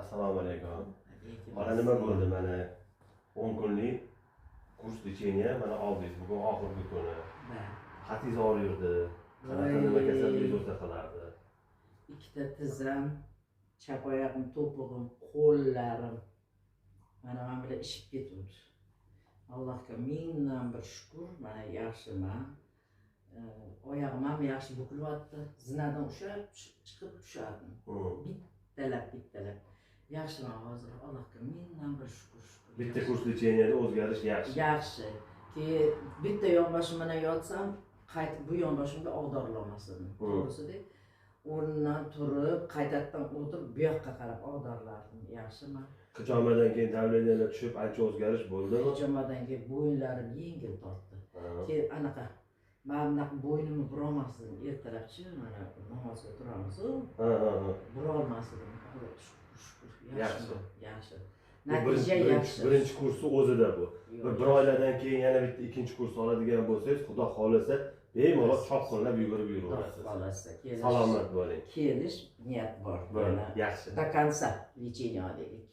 Assalomu alaykum. Mana nima bo'ldi? Mana 10 kunlik kurs lecheniya mana oldingiz. Bugun oxirgi kuni. Qatingiz og'riydi. Qanaqa nima kasallik o'ta qilardi? Ikkita tizim, chap oyoqim, to'pig'im, qo'llarim mana bilan ishib ketuvdi. Allohga mingdan bir shukr, mana yaxshiman. Oyog'im ham yaxshi bukilyapti. Zinadan ushlab chiqib tushardim. Bittalab. Yaxshiman hozir. Allohga mingdan bir shukr. Bitta kurs lecheniyada o'zgarish yaxshi. Yaxshi. Keyin bitta yonboshim bilan yotsam, qaytib bu yonboshimga og'dorlamas edim. To'g'risida o'rnidan turib, qaytadan o'tirib, bu yoqqa qarab og'dorlardim. Yaxshiman. Qijomadan keyin davleniyalar tushib, ancha o'zgarish bo'ldimi? Qijomadan keyin bo'yinlarim yengil tortdi. Keyin anaqa men bunaqa bo'ynimni burolmasdim. Ertalabchi mana namozga turamiz. Burolmasdim. Yaxshi. Natija yaxshi. Birinchi kursi o'zida bu. Bir oylardan keyin yana bitta ikkinchi kurs oladigan bo'lsangiz, Xudo xolasa, bemalol chopqinlab yugurib yuraverasiz. Xolasa, salomat bo'ling. Kelish niyat bor. Yaxshi. Do konca lecheniya olaylik.